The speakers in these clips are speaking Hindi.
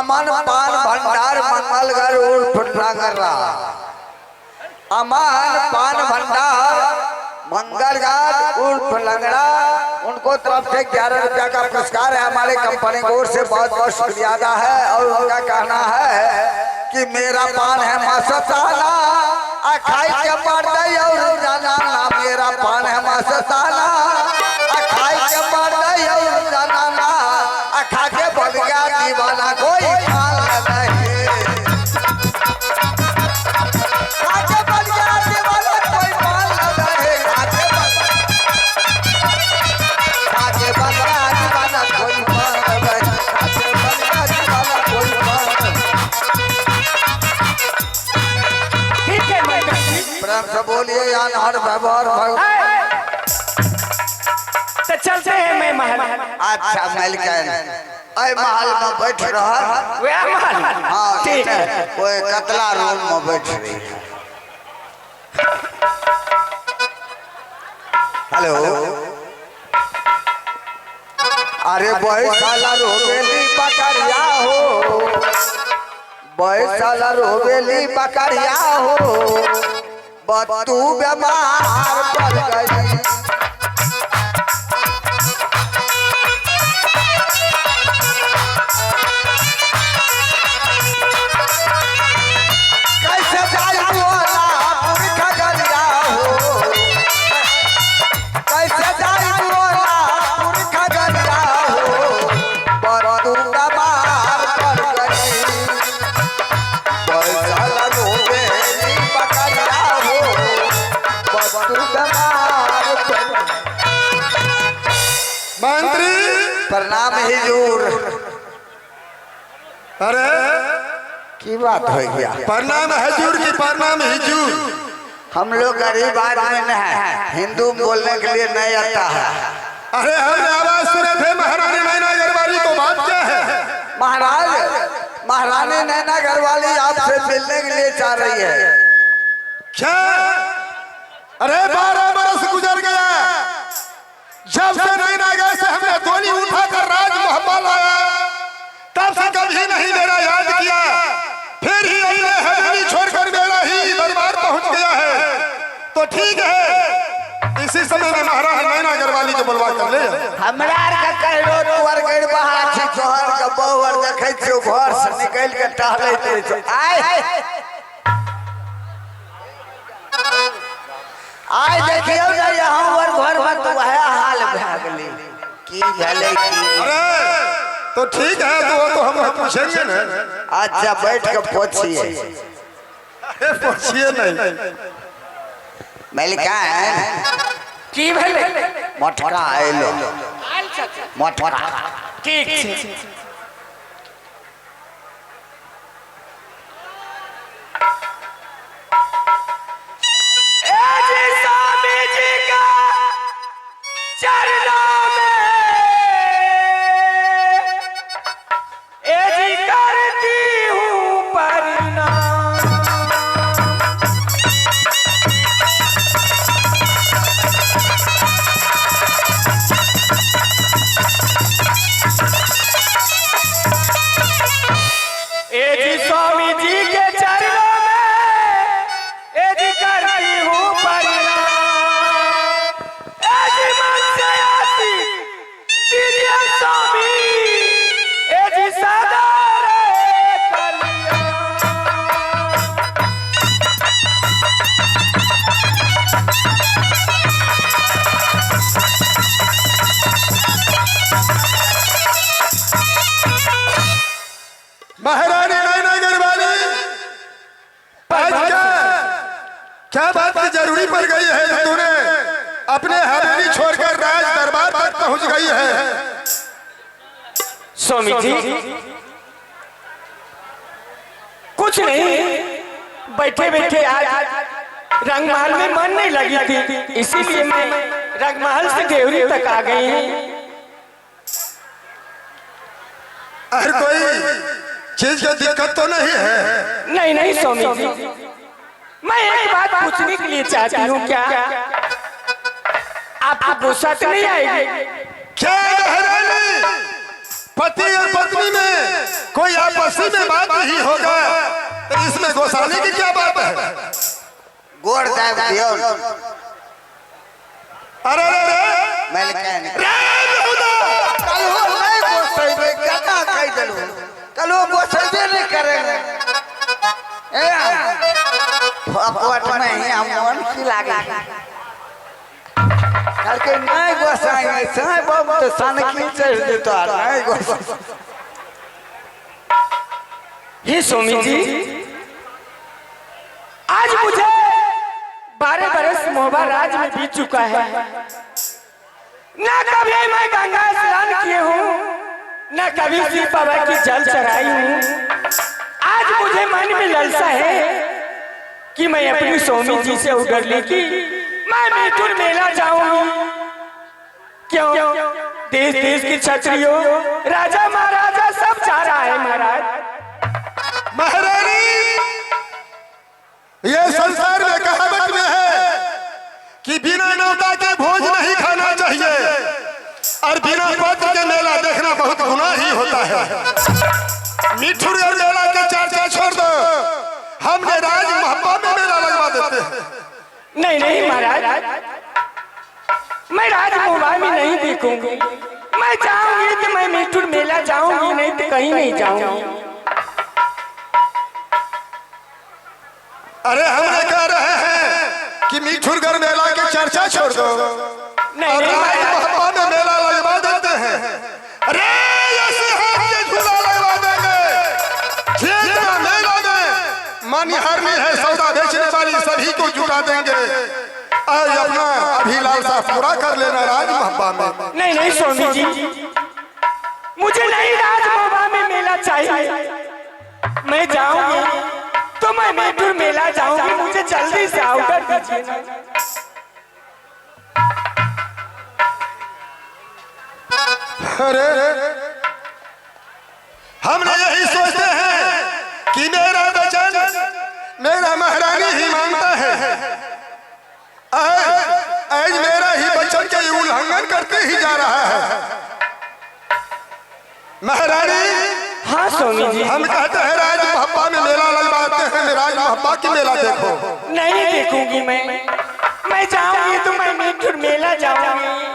अमन पान भंडार मंगलगढ़ उर्फ लंगड़ा। अमन पान भंडार मंगलगढ़ उर्फ लंगड़ा, उनको तरफ से 11 रुपया का पुरस्कार है। हमारे कंपनी की ओर से बहुत बहुत शुक्रिया अदा है। और उनका कहना है कि मेरा पान है मस्ताना, खाई के मर गई और जाना ना। मेरा पान है मस्ताना, खाई के मर गई और जाना ना। खा के बोल गया दीवाना कोई मान नहीं। खा के बोल गया दीवाना कोई मान नहीं। खा के बोल गया दीवाना कोई मान नहीं। खा के बोल गया दीवाना कोई मान नहीं। प्रेम से बोलिए यान हर व्यवहार तो चलते हैं मैं महल। अच्छा महल महल में बैठ रहा महल। हाँ ठीक है, कोई कतला रूम में बैठ रही है। हेलो अरे बैसाला रोबेली बकरिया हो, बैसाला रोबेली बकरिया हो, बतू बीमार पड़ गई। प्रणाम हिजूर। अरे की बात हो गया? प्रणाम हजूर की प्रणाम हिजूर। हम लोग गरीब आदमी न है, हिंदू बोलने के लिए नहीं आता है। अरे हमने आवाज सुने थे महारानी नैना गढ़वाली, तो बात क्या है? महारानी नैना गढ़वाली आपसे मिलने के लिए चाह रही है। क्या? अरे 12 बरस गुजर गया जब से नैना गए से हमने दोनी उठाकर राज मोहब्बा लाया, तब से कभी नहीं मेरा याद किया। फिर ही अपने हवेली छोड़कर मेरा ही दरबार पहुंच गया है। तो ठीक है, इसी समय में महाराज नैना गढ़वाली को बुलवा कर ले। हमरा का कहलो तोर गड़ बहा छी, तोहर का बहुवर देखै छियो घर से निकल के टहलै छै। आइ देखियो जे यहाँ घर में तो है हाल भए गेलै। की भेलै की? अरे तो ठीक है, तो हम पूछेंगे ना। अच्छा बैठ के पूछिए। पूछिए नहीं मलिका की भेलै? मटका आइलो मटका। ठीक छै। स्वामी जी के चरणों में एजी करती हूँ प्रणाम। एजी मन से आती दीजिए स्वामी, एजी सदा रहे कल्याण। महारानी नैना गढ़वाली, क्या बात की जरूरी पड़ गई है जो तूने अपने हवेली छोड़कर राज दरबार तक पहुंच गई है? स्वामी जी कुछ नहीं, बैठे बैठे आज रंगमहल में मन नहीं लगी थी, इसीलिए मैं रंगमहल से देवरी तक आ गई हूँ। अरे कोई चीज की दिक्कत तो नहीं है? नहीं नहीं स्वामी जी, मैं एक बात पूछने के लिए चाहती हूँ, क्या आपको गुस्सा तो नहीं आएगी? क्या महारानी? पति और पत्नी में कोई आपसी में बात नहीं होगा तो इसमें गोसाने की क्या बात है? गोड़ दाब दियो। अरे मैंने क्या नहीं कल हो नहीं गोसाई में क्या कह दलू कल वो गोसाई नहीं करेंगे ए अपवट में ही हम मन की लागे कल के नहीं गोसाई में साई बाबू तो सन की चढ़ देता नहीं गोसाई। हे स्वामी जी, आज मुझे 12 बरस मोहबा राज में बीत चुका है। न कभी मैं गंगा स्नान किए हूँ, न कभी शिव बाबा की जल चढ़ाई हूँ। आज मुझे मन में लालसा है कि मैं अपनी स्वामी जी से उगर लेके मैं मिठुर मेला जाऊंगी। क्यों? देश देश की क्षत्रियों, राजा महाराजा सब जा रहा है महाराज। महारानी, ये संसार में कहावत में है कि बिना न्योता के भोज नहीं खाना चाहिए और बिना पत्र के मेला देखना बहुत गुनाह ही होता है। मिठुर और मेला के चर्चा छोड़ दो, हमने राज मोहब्बा में मेला लगवा देते हैं। नहीं नहीं महाराज, मैं राज मोहब्बा में नहीं देखूंगी। मैं जाऊंगी तो मैं मिठुर मेला जाऊंगी, नहीं तो कहीं नहीं जाऊंगी। अरे हमने कह रहे हैं कि मिठुरगढ़ मेला की चर्चा छोड़ दो नहीं और नहीं मोहब्बा में मेला लगवा देते हैं। अरे ऐसे हम ये झूला लगवा देंगे, झील मेला में मानिहारनी है, सौदा बेचने वाली सभी को जुटा देंगे और अपना अभिलाषा पूरा कर लेना राज मोहब्बा में। नहीं नहीं स्वामी जी, मुझे नहीं राज मोहब्बा में मेला चाहिए। मैं जाऊंगी तो मैं मिठुर मेला जाऊंगी, मुझे जल्दी से ऑर्डर दीजिए। अरे हमने यही सोचते हैं कि मेरा वचन मेरा महारानी ही मानता है, आज मेरा ही वचन के उल्लंघन करते ही जा रहा है। महारानी, हाँ स्वामी जी, हम कहते हैं राज मोहब्बा में मेला लगवाते हैं, राज मोहब्बा की मेला देखो। नहीं देखूंगी मैं जाऊंगी तो मैं मिठुर मेला जाऊंगी।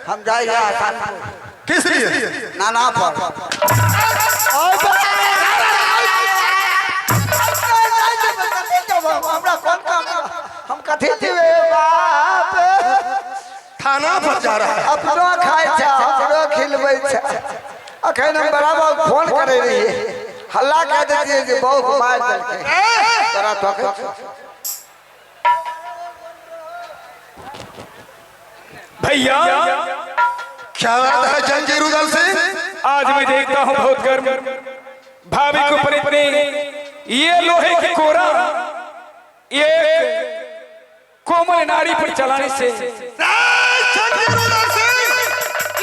हम जाइए आसान किस लिए? नाना पर हमरा कौन काम हम कथी दिवे बाप थाना पर जा रहा है। अपनो खाए छ अपनो खिलबै छ अखन हम बराबर फोन करे रहिए हल्ला कह देतिए जे बहुत मार देलके तोरा तो भैया क्या बात है जंजीर उदल से? आज मैं देखता हूँ बहुत गर्म भाभी को पर ये लोहे की कोरा ये कोमल नारी पर चलाने से जंजीर उदल से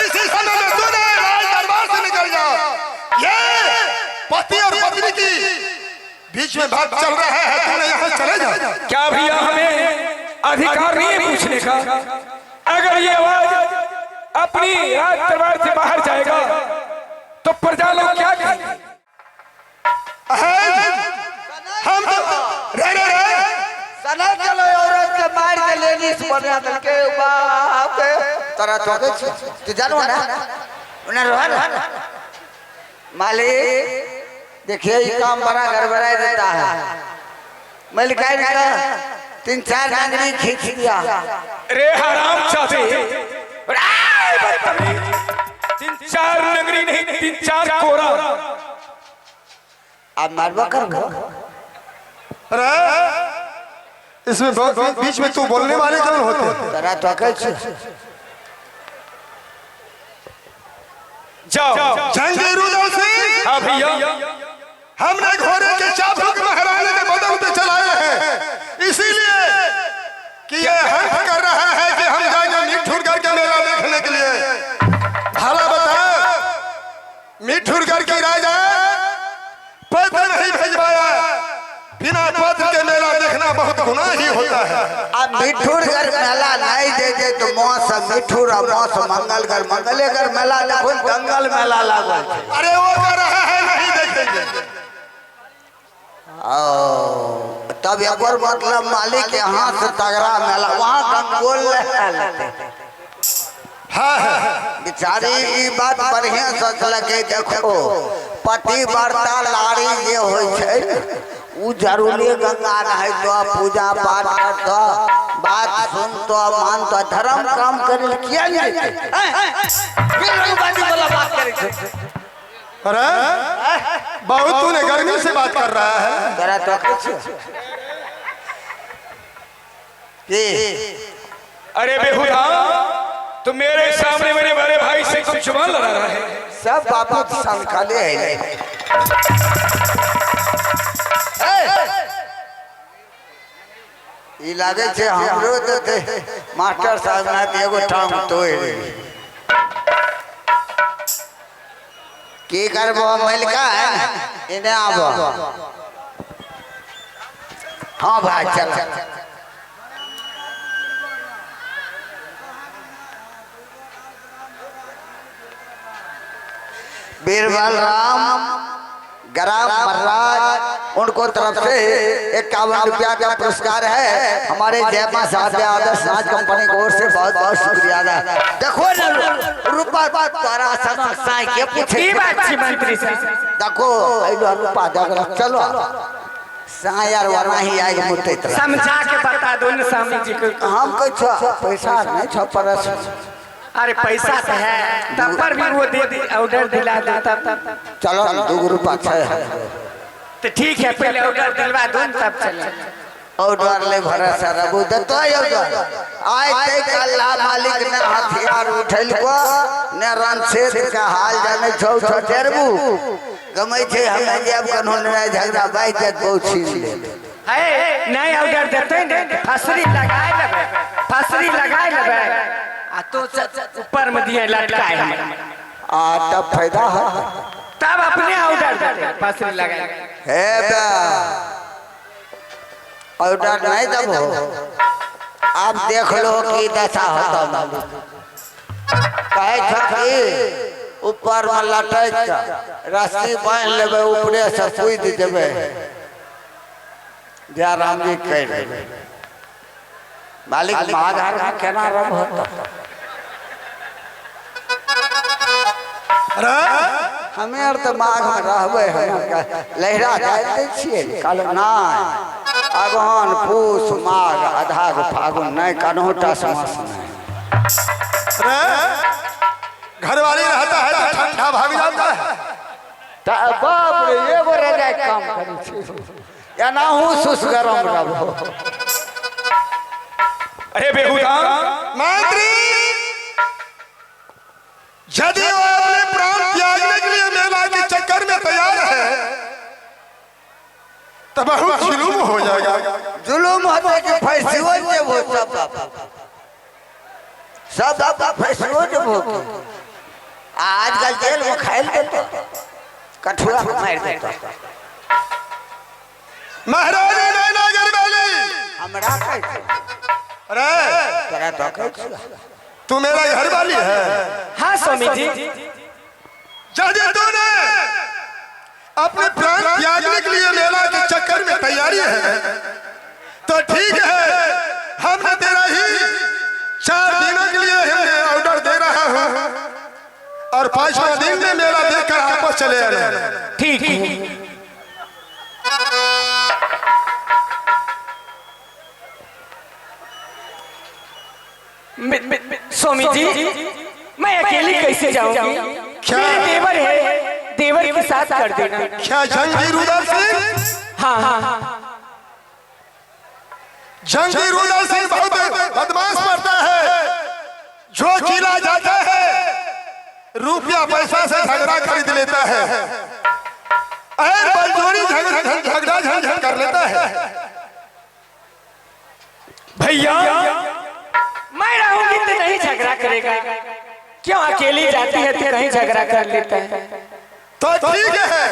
इसी समय में तूने राज दरबार से निकल जाओ। ये पति और पत्नी की बीच में बात चल रहा है, तूने यहाँ चले जाओ। क्या भैया हमें अधिकार नहीं है पूछने का? अगर ये आवाज अपनी राज दरबार से बाहर जाएगा तो प्रजा लोग क्या कहेंगे? हम रे सना चलो औरत के मार के लेनी से बना दल के बाप तोरा तो तू जानवा ना उन्हें रोहन मालिक देखिए ये काम बड़ा गड़बड़ा देता है। मलिकाई का 3-4 नांगरी खींच दिया। रे हराम चाहते 3-4 नगरी नहीं 3-4 कोरा। आप मारवा कर अरे इसमें बीच में तू बोलने वाले कौन होते हैं? तोरा तो जाओ जंजीर उदल से हाँ भैया हमने घोड़े के चाबुक महारानी के बदल पे चलाए हैं, इसीलिए कि ये हल्फ कर रहा है कि हम जाएंगे मिठुरगढ़ के मेला देखने के लिए। भला बता मिठुरगढ़ की राजा पत्र नहीं भेजवाया, बिना पत्र के मेला देखना बहुत गुनाह ही होता है। अब मिठुरगढ़ मेला नहीं दे दे तो मौसम मिठुर और मौसम मंगलगढ़ मंगलेगढ़ मेला देखो दंगल मेला लागल। अरे वो कह रहा है नहीं देखेंगे। तब एक और मतलब मालिक यहाँ से तगड़ा मेला वहाँ गंगोल बेचारी ई बात बढ़िया सोचल के देखो पति वार्ता लाड़ी जे होय छै उ जरूरी गंगा रहे तो पूजा पाठ करतो बात सुनतो मानतो धर्म काम करे किया नहीं वाला बात करे छै। अरे बहुत तूने गर्मी से बात कर रहा है। तेरा तो अरे बेहुदा तो मेरे सामने मेरे बड़े भाई से कुछ जुबान लड़ा रहा है। सब बापू संखाले है ई लागे छे हमरो तो मास्टर साहब ना एगो टांग तोड़ की करबो मलिका है इने आबो। हाँ भाई चल बीरबल राम ग्राम महाराज उनको तरफ से 51 रुपया का पुरस्कार है। हमारे जयमा साध्य आदर्श नाच कंपनी की ओर से बहुत बहुत शुक्रिया। देखो रुपा तारा सना साई के पूछे मंत्री देखो रुपा देख चलो साई यार वरना ही आएगा मुट्ठे समझा के बता दो न स्वामी जी को। हम कह पैसा नहीं छ परस अरे पैसा तो है तब पर भी वो दे ऑर्डर दिला दे तब चलो 2 रुपया है तो ठीक है पहले ऑर्डर दिलवा दो तब चले ऑर्डर ले भरोसा रबू दतो आय ते अल्लाह मालिक ने हथियार उठल को ने रणछेद का हाल जाने छौ छटेरबू गमै छे हमें जब कानून में झगड़ा बाई के बहुत छीन ले है नहीं ऑर्डर देते ने फसरी लगाए लेबे आ तो ऊपर में दिए लटकाए आ तब फायदा है तब अपने ऑर्डर देते फसरी लगाए हे बा ऑर्डर नहीं दबो आप देख लो की दशा होता मालिक कहे कि ऊपर में लटक रस्सी बांध लेबे ऊपरे से कूद देबे जय राम जी कह देबे मालिक महाधार में केना रब होता अरे हमें और तो माघ में रहबे लहरा जाते छिए कल नाय अगहन पूस माघ अधाग फागुन नहीं कन्होटा समास नहीं। अरे घरवाली रहता है तो ठंडा भाग जाता है। बाप रे एगो रजाई काम करी छी या ना हूँ सुस गरम रहो। अरे बेहुदा मंत्री यदि वो अपने प्राण त्यागने के लिए मेला के चक्कर में तैयार है तो बहुत जुलूम हो जाएगा। जुलूम होते कि फैसलो जब हो सब फैसलो जब हो आजकल जेल में खाइल देते कठुआ मार देते महारानी नैना गरबैली हमरा कैसे अरे तेरा तो कैसे तू मेरा घर वाली है। हाँ स्वामी जी यदि तूने अपने प्राण त्यागने के लिए मेला के चक्कर में तैयारी है तो ठीक है हमने तेरा ही 4 दिनों के लिए हमने ऑर्डर दे रहा हूँ और 5वां दिन में मेला देखकर वापस चले आ रहे हैं। ठीक है स्वामी जी मैं अकेली कैसे जाऊंगी? मेरे देवर है, देवर के साथ कर देना। क्या जंगीर उदल सिंह? हाँ हाँ जंगीर उदल सिंह बहुत बदमाश पड़ता है। जो किला जाता है रुपया पैसा से झगड़ा खरीद लेता है और बलजोरी झगड़ा झंझट कर लेता है। भैया मैं रहूंगी तो नहीं झगड़ा करेगा, क्यों अकेली जाती है तो नहीं झगड़ा कर लेता है। तो ठीक है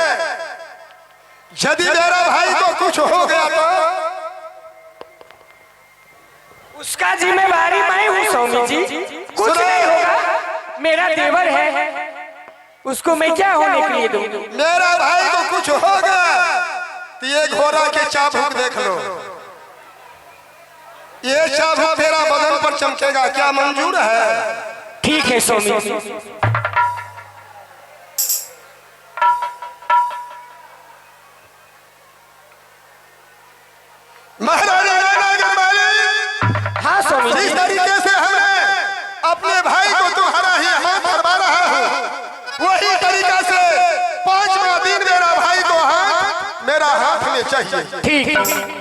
यदि मेरा भाई को कुछ हो गया तो उसका जिम्मेवारी मैं हूँ स्वामी जी। कुछ नहीं होगा, मेरा देवर है, उसको मैं क्या होने के लिए दूं? मेरा भाई को कुछ होगा तो ये घोड़ा के चाबुक देख लो, ये चाबुक तेरा बदन पर चमकेगा, क्या मंजूर है? ठीक है स्वामी जी। महारानी नैना गरबैली, हाँ स्वामी जी। जिस तरीके से हमें अपने भाई को तुम्हारा ही हाथ करवा रहा हूँ वही तरीका से 5वां दिन मेरा भाई को हाथ मेरा हाथ में चाहिए। ठीक है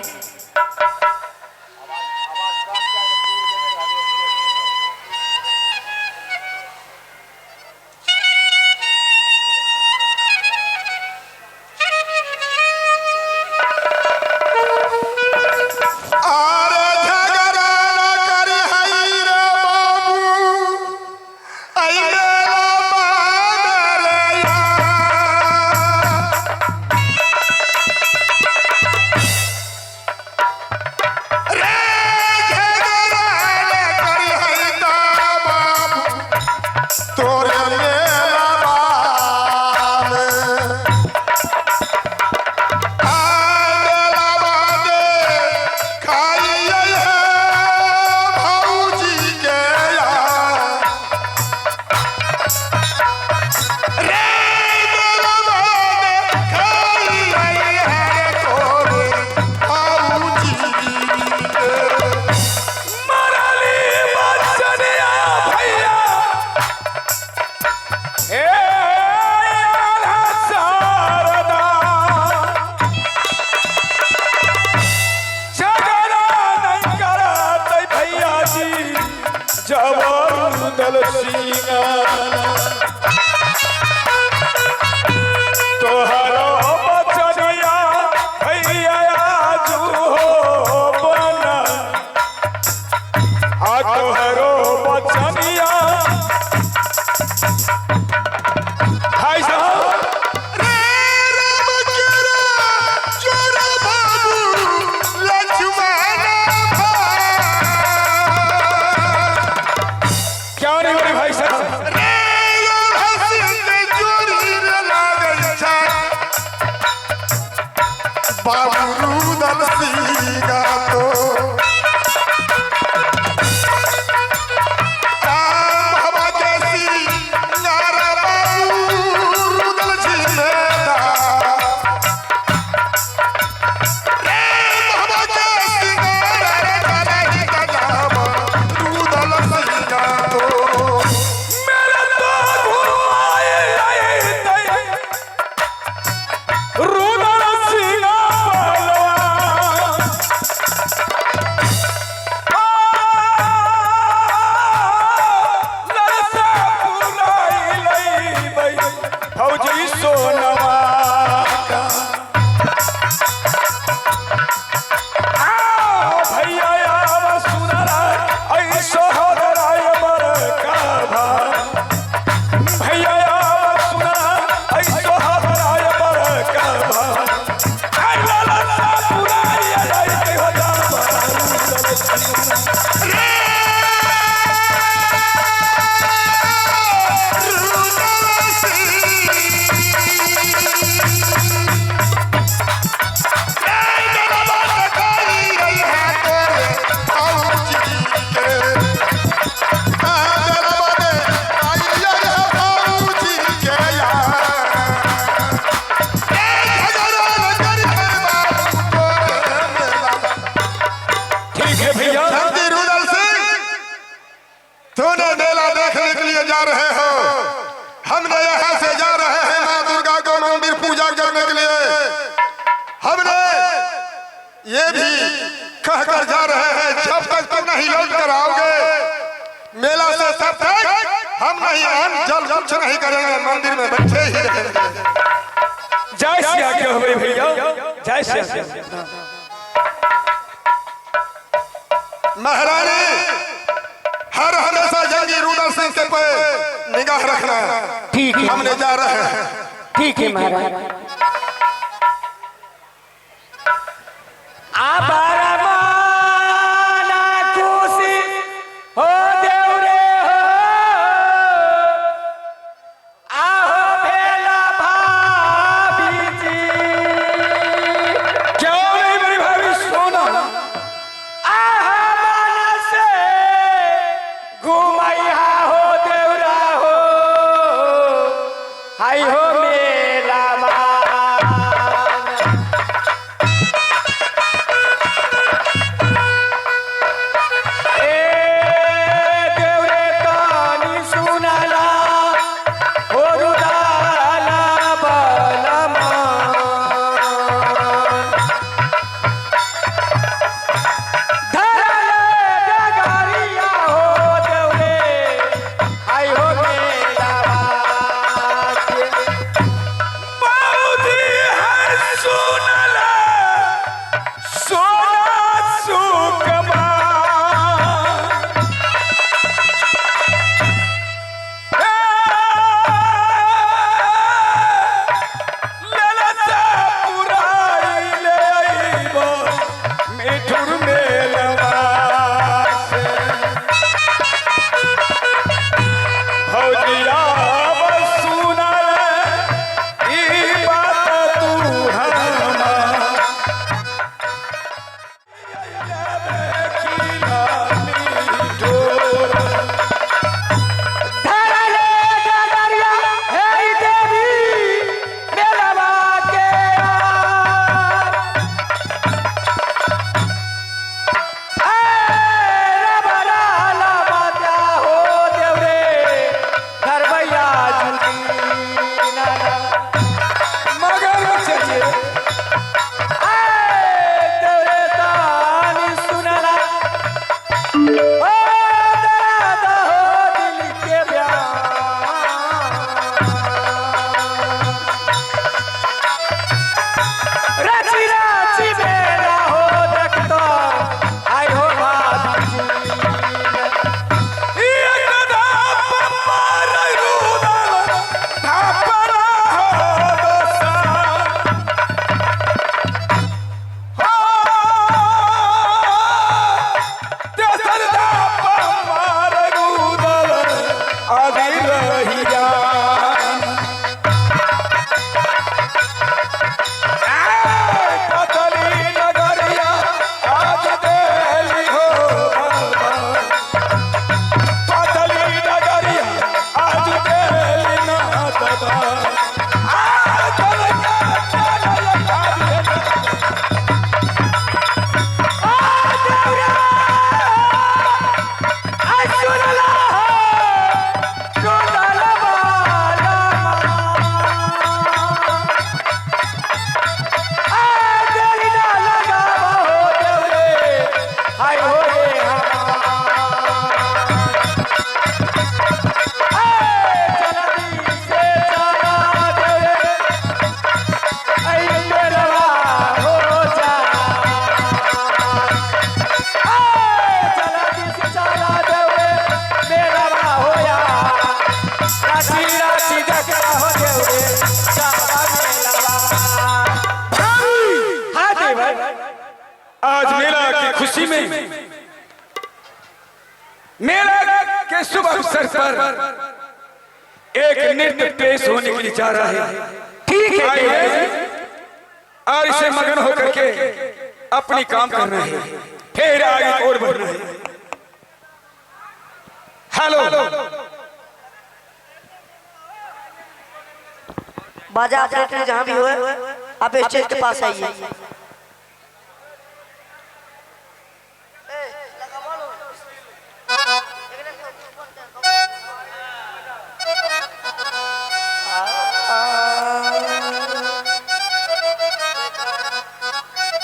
बाबू कहकर जा रहे हैं, जब तक तुम नहीं लौट कर आओगे मेला से तब तक हम नहीं अन्न जल कुछ नहीं करेंगे, मंदिर में बैठे ही रहेंगे। जय श्री आज्ञा हो भैया, जय श्री आज्ञा। महारानी हर हमेशा जंगी रुद्र सिंह के पे निगाह रखना। ठीक है, हमने जा रहे हैं। ठीक है महाराज। आज मेला की खुशी में मेला के शुभ अवसर पर एक नृत्य पेश होने के लिए जा रहा है। ठीक है, और इसे मगन होकर के अपनी काम कर रहे हैं, फिर आगे और बढ़ रहे हैं। हेलो, बाजा ऑपरेटर जहाँ भी हो आप स्टेज के पास आइए।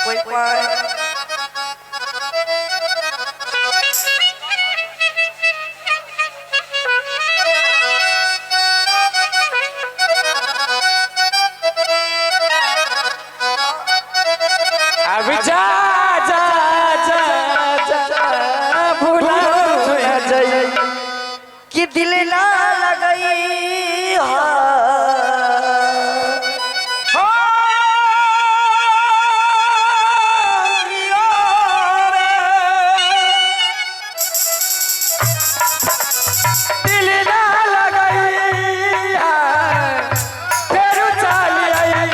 कोई दिल ना लगई दिल ना लगई फिर चल आई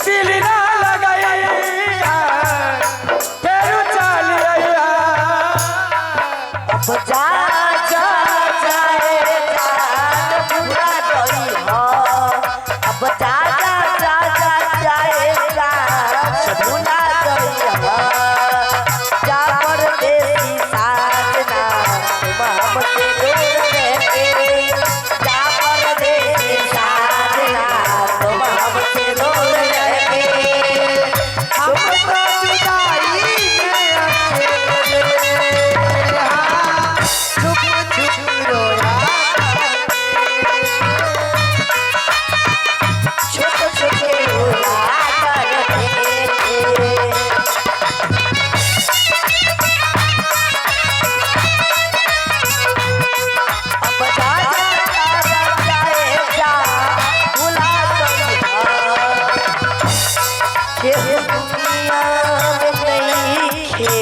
दिल ना लगई फिर चल आई अब जा जा जाए जान पूरा गई हो अब जा जा जा जा जाए जान पूरा गई हो जा परदेसी साजना तुम हमसे दूर रहे जा परदेसी साजना तुम हमसे दूर रहे हम तो जुदाई में छुप छुप रोया छुप छुप रोया करते अब जा जा जा जाए जा भुला के दुनिया में नहीं खे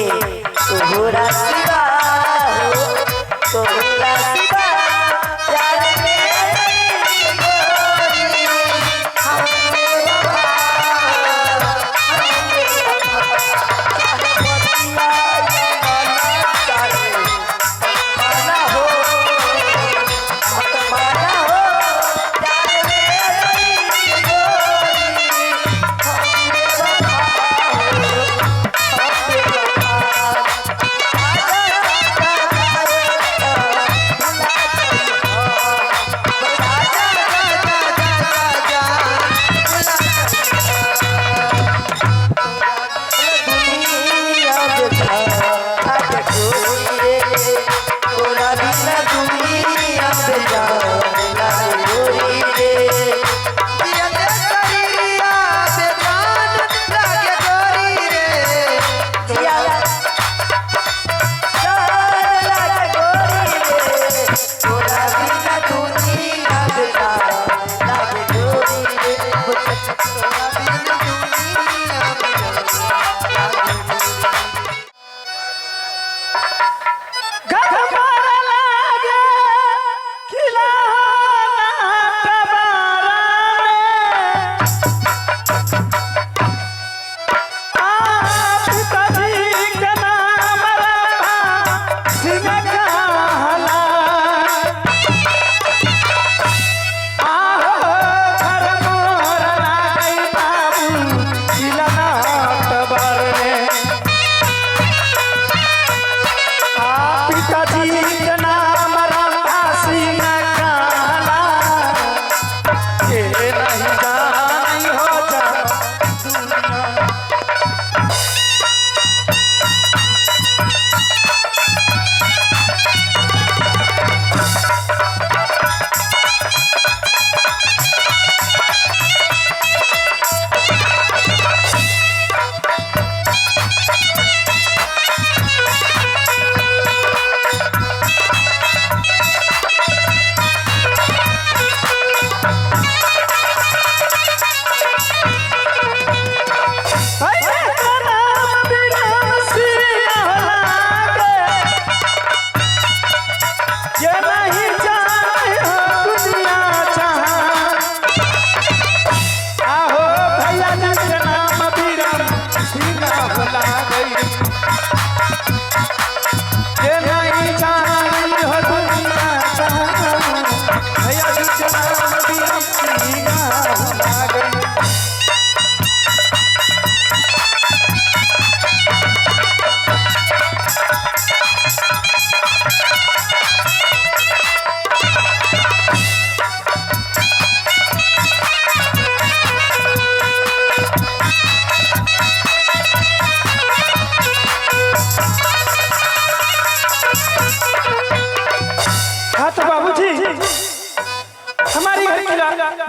तोहरा सिवा हो तोहरा सिवा प्यार मेरी गोरी हमने वफा हमने वफा चाहे बतिया चाहे माना हो मत माना हो प्यार मेरी गोरी हमने वफा हमने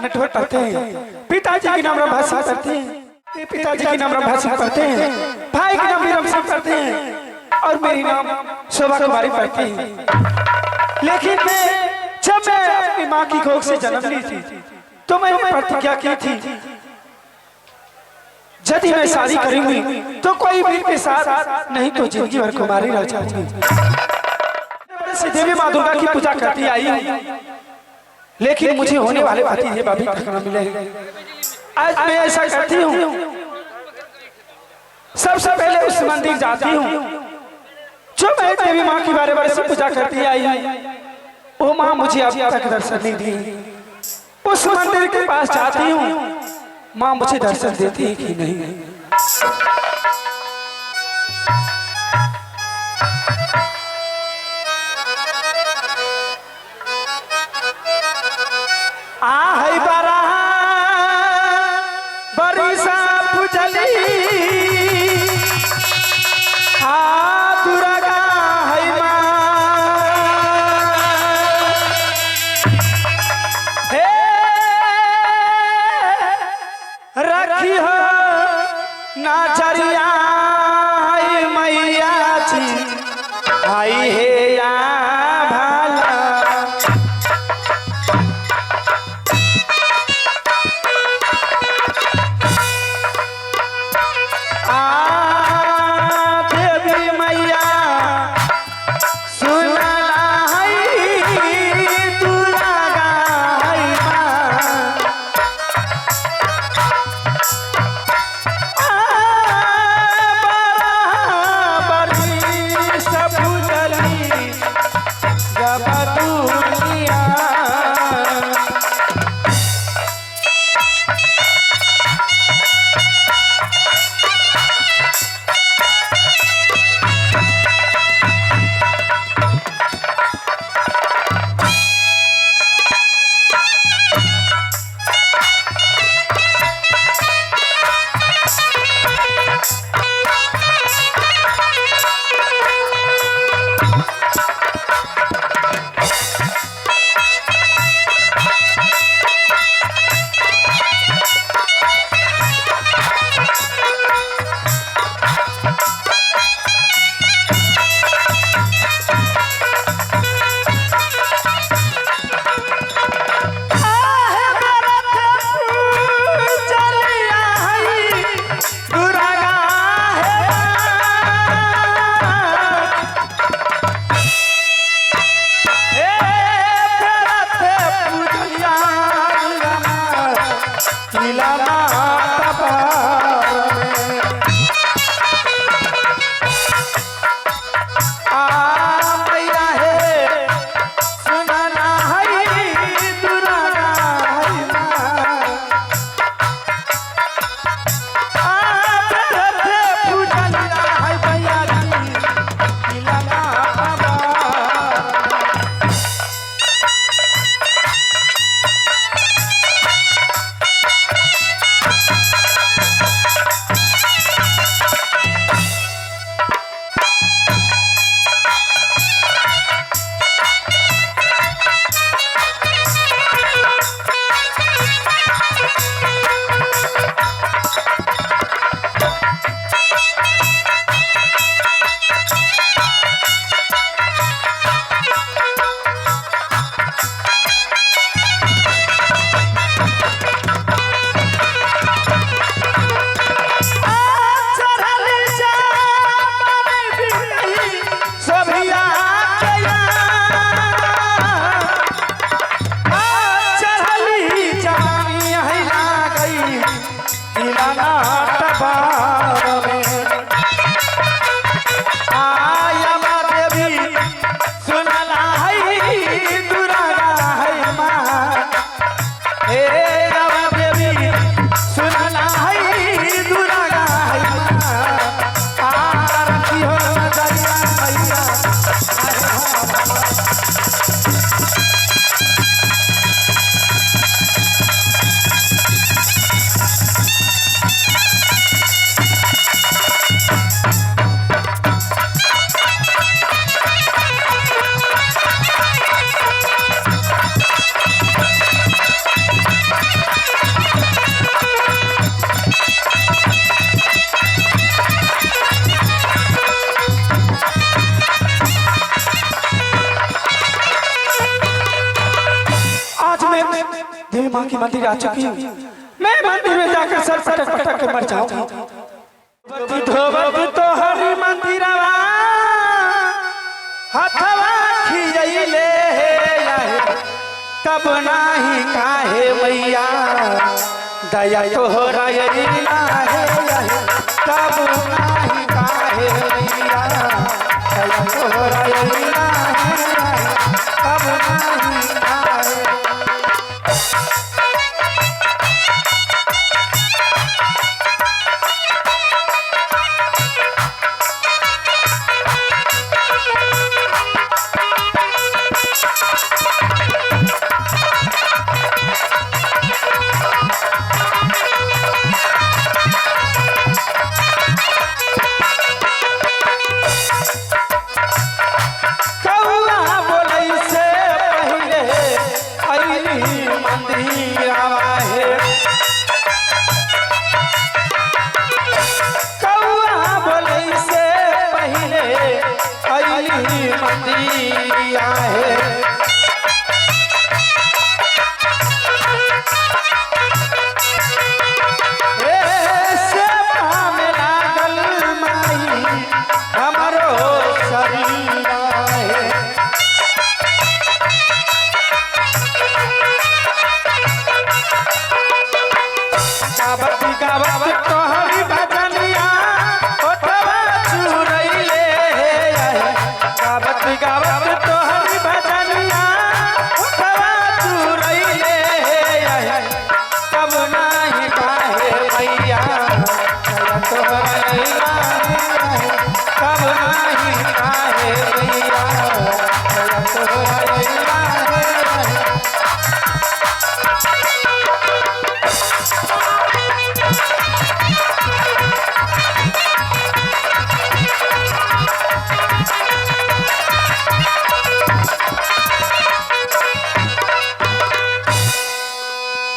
नटवर पढ़ते हैं, पिताजी के नाम भाषा पढ़ते हैं, पिताजी के नाम भाषा पढ़ते हैं, भाई के नाम पढ़ते हैं और मेरी नाम शोभा कुमारी पढ़ती है। लेकिन जब मैं अपनी माँ की कोख से जन्म ली थी तो मैंने प्रतिज्ञा की थी यदि मैं शादी करूंगी तो कोई वीर के साथ नहीं तो जिंदगी भर कुमारी रह जाऊंगी। देवी माँ दुर्गा की पूजा करती आई, लेकिन मुझे होने वाले पति अभी तक न मिले। आज मैं ऐसा करती हूँ, सबसे पहले उस मंदिर जाती हूँ जो मैं देवी माँ की बारे बारे से पूजा करती आई। वो माँ मुझे अब तक दर्शन नहीं दी। उस मंदिर के पास जाती हूँ, माँ मुझे दर्शन देती है कि नहीं। है बारा बरिसा पुजली दुर्गा है माँ हे रखी हो नाचरिया मैया जी आई हे या भाला देवी मैया सुनला है दुर्गा है माँ बड़ी सब जली जब दुनिया देवी माँ की मंदिर आ चुकी हूँ। मैं मंदिर में जाकर सर पटक पटक के मर जाऊंगा। धोबत तो हरि मंदिरवा हथवा खियले तब नाही काहे मैया दया तोहरा अइला तब नाही काहे मैया दया तोहरा अइला तब नाही काहे।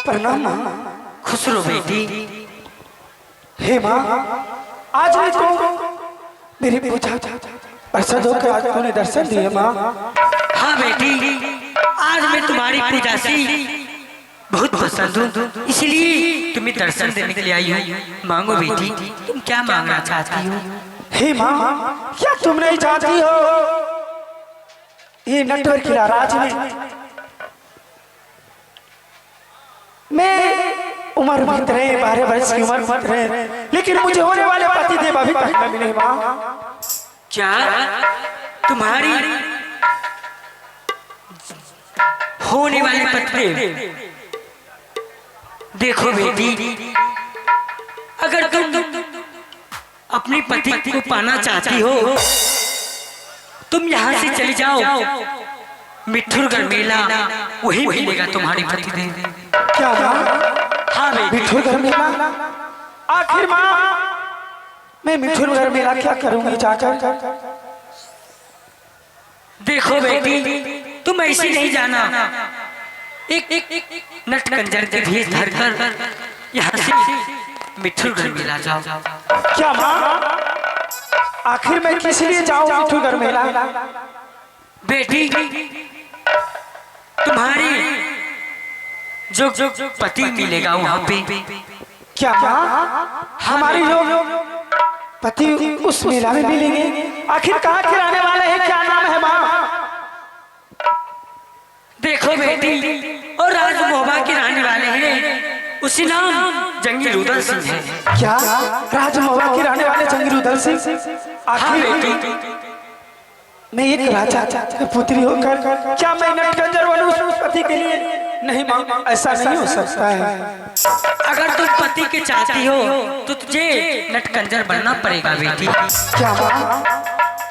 प्रणाम खुश रहो बेटी। हे माँ, आज भी तो मेरी पूजा प्रसाद होकर आज तूने दर्शन दिए माँ। हाँ बेटी, आज मैं तुम्हारी पूजा से बहुत पसंद हूँ, इसलिए तुम्हें दर्शन देने के लिए आई हूँ। मांगो बेटी, तुम क्या मांगना चाहती हो? हे माँ, क्या तुम नहीं चाहती हो ये नटवर किला राज में मैं उम्र बीत रहे 12 वर्ष की उम्र बीत रहे, लेकिन मुझे होने वाले पति देव अभी तक न मिले माँ। क्या तुम्हारी होने वाले पति? देखो बेटी, अगर तुम अपने पति को पाना चाहती हो, तुम यहाँ से चली जाओ, मिठुरगढ़ मेला वही मिलेगा तुम्हारी पति देव। क्या माँ? हाँ बेटी, मिठुरगढ़ मेला? आखिर माँ मैं मिठुरगढ़ मेला क्या करूंगी जाकर? देखो बेटी, तुम ऐसी नहीं जाना, एक नटकंजर के भेष धरकर यहाँ से मिठुरगढ़ मेला जाओ। क्या माँ? आखिर मैं किस लिए जाऊं मिठुरगढ़ मेला? बेटी, तुम्हारी जो पति मिलेगा वहाँ पे। क्या माँ? हमारी लोग पति उस मेला में मिलेंगे? आखिर कहाँ के रहने वाले हैं? क्या नाम है माँ? देखो बेटी, और राज मोहबा के रहने वाले हैं, उसी नाम जंगीर उदल सिंह है। क्या राज मोहबा के रहने वाले जंगीर उदल सिंह? आखिर मैं एक राजा की पुत्री होकर क्या मैं नटकंजर बनूं उस पति के लिए? नहीं माँ, ऐसा नहीं हो सकता है। अगर तुम पति के चाहती हो तो तुझे नटकंजर बनना पड़ेगा बेटी। क्या माँ?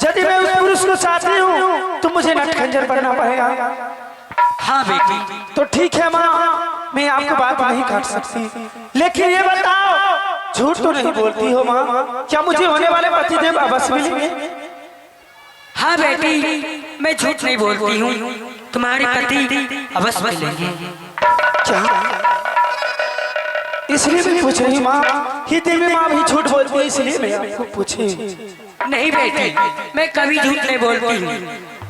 यदि मैं उस पुरुष को चाहती हूँ तो मुझे नटकंजर बनना पड़ेगा। हाँ बेटी, तो ठीक है माँ, मैं आपको बात नहीं काट सकती, लेकिन ये बताओ, झूठ तो नहीं बोलती हो माँ? क्या मुझे होने वाले पति देव अवश्य मिलेंगे? हाँ बेटी, मैं झूठ नहीं बोलती हूँ, तुम्हारे पति अवश्य मिलेंगे। क्या? इसलिए मैं पूछ रही माँ कि देवी माँ भी झूठ बोलती है, इसलिए मैं आपको पूछी। नहीं बेटी, मैं कभी झूठ नहीं बोलती हूँ।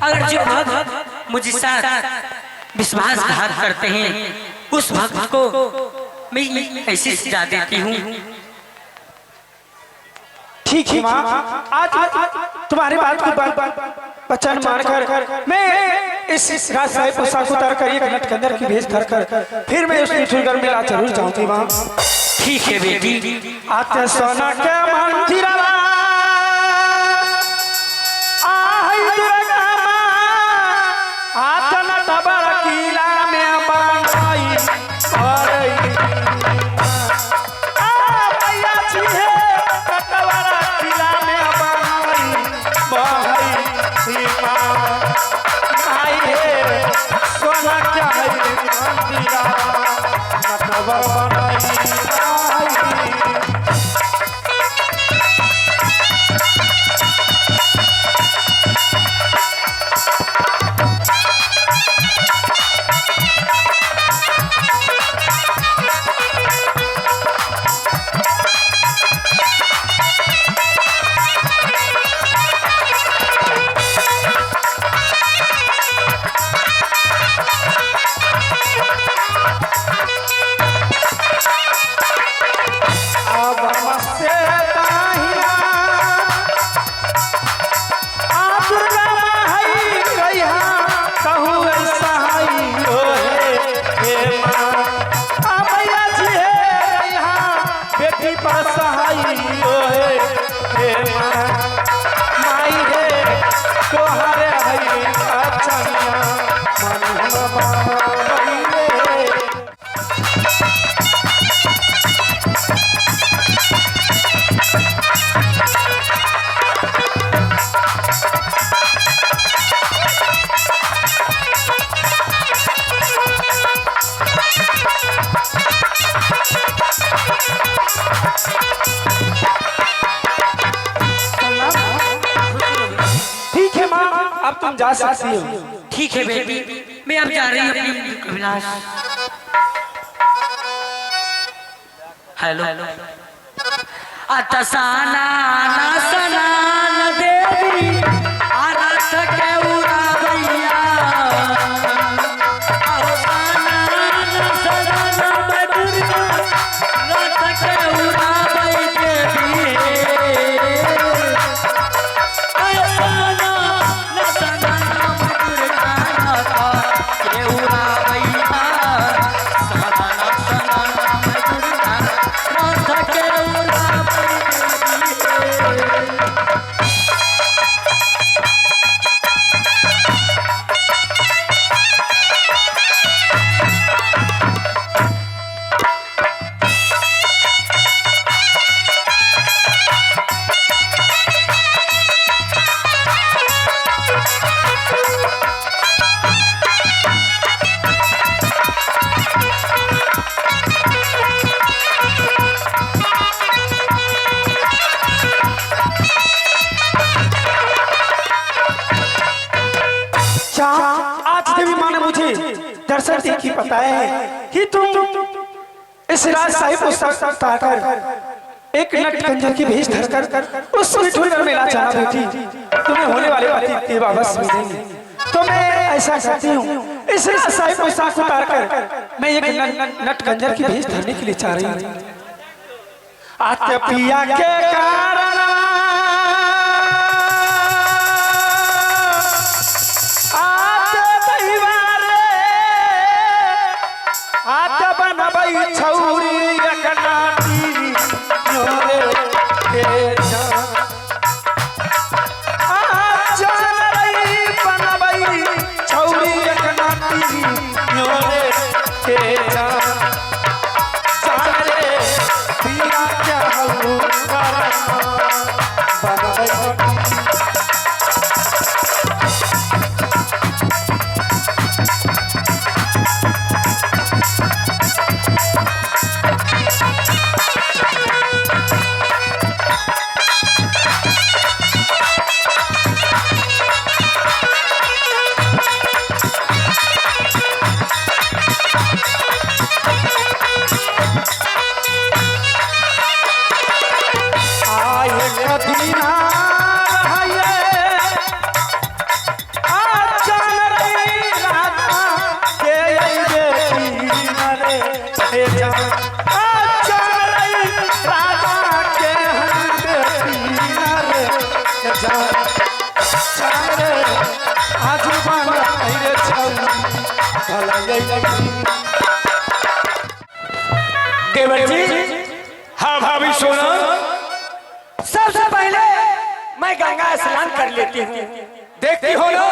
अगर जो भक्त मुझे साथ विश्वासघात करते हैं उस भक्त को मैं ऐसे सजा देती हूँ। ठीक है माँ, आज तुम्हारे बात को वचन मानकर मैं इस राजशाही पोशाक उतार कर एक नटकंदर की भेष धर कर फिर मैं उस निठुरगढ़ मेला जरूर जाऊंगी माँ। ठीक है बेटी। आते सोना के मंदिर तुम जा सकती हो। ठीक है बेटी, मैं अब जा रही हूँ अपनी अभिलाष। हेलो अतसाना सना देवी आरत के उड़ा भैया दर्शन देखी पता है कि तुम इस राजशाही पोशाक उतारकर एक नटकंजर की भेष धरकर उस निठुरगढ़ मेला जाना बेटी, तुम्हें होने वाले पति वापस मिलेंगे। तो मैं ऐसा करती हूँ, इस राजशाही पोशाक उतारकर मैं एक नटकंजर की भेष धरने के लिए चाह रही हूँ। आत्या पिया के कारण छौरी एकनाटी योरे के जान रही बनबई छौरी एकनाटी योरे के जान रे पिया क्या हो बनबई देवर जी, हाँ भाभी सोना, सबसे पहले मैं गंगा स्नान कर लेती हूँ। देखती हो ना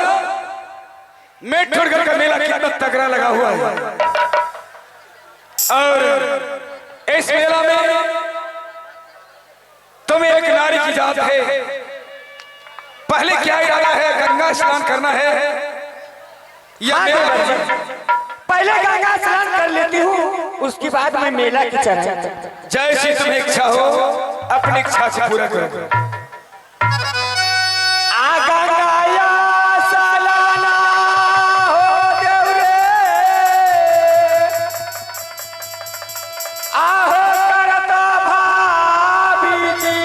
मेट्ठुरगढ़ का मेला कितना तगड़ा लगा हुआ है। और इस मेला में तुम्हें एक नारी की जात है। पहले क्या इरादा है, गंगा स्नान करना है या हाँ मेला देवर जी, करना? पहले गंगा स्नान कर लेती हूँ, उसके बाद मैं मेला की चर्चा। जैसी तुम्हें इच्छा हो अपनी इच्छा से पूरा करो। आ गंगाया सालाना हो देवरे, आहो करता भाभी जी।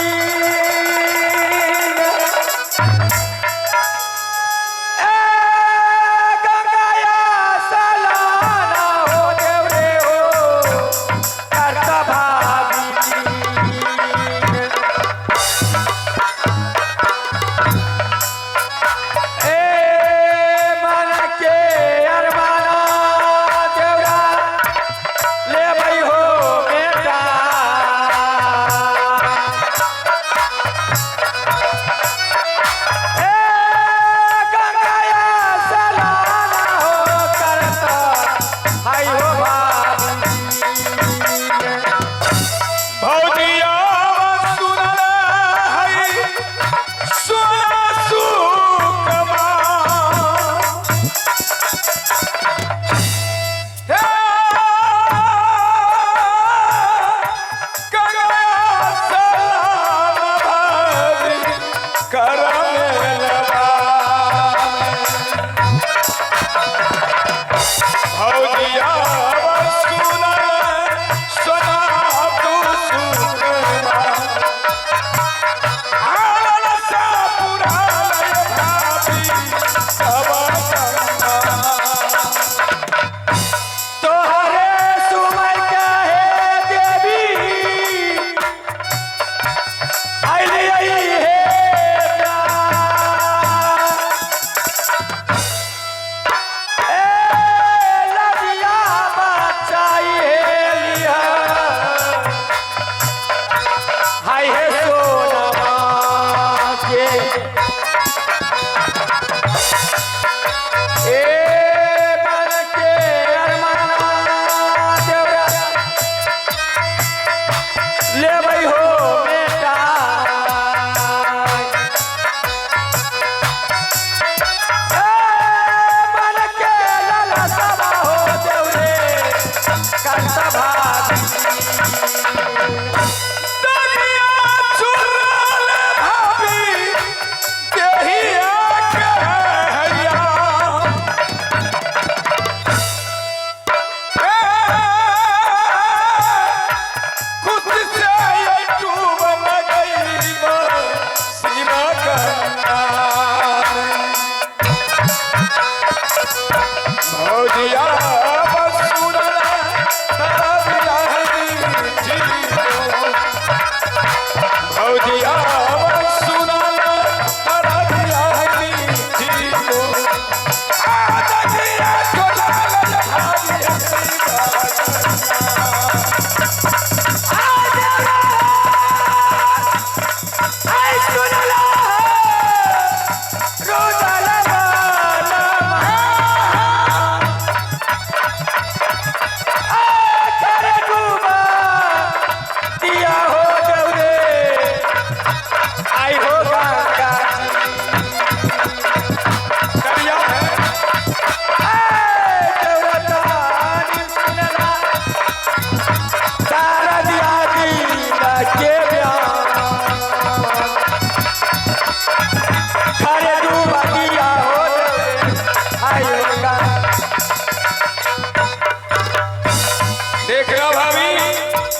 ए गंगाया सालाना हो देवरे हो, करता भाभी जी।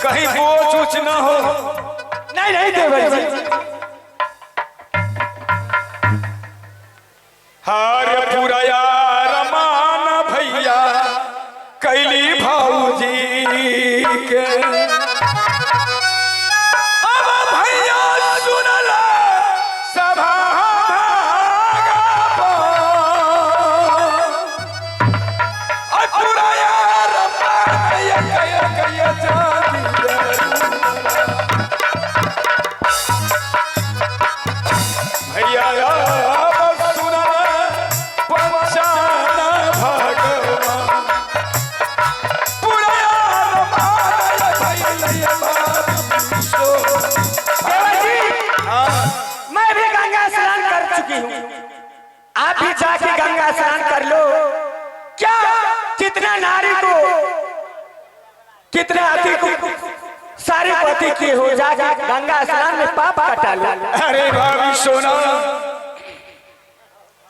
कहीं बोझ उच ना हो। नहीं नहीं देवर जी, हार पूरा यार मान भैया कैली भाऊजी के। अब भैया सुनला सभा कितना नारी को, कितना अति को सारे पति की हो जाके गंगा स्नान में पाप कटा लो। अरे भाभी सोना,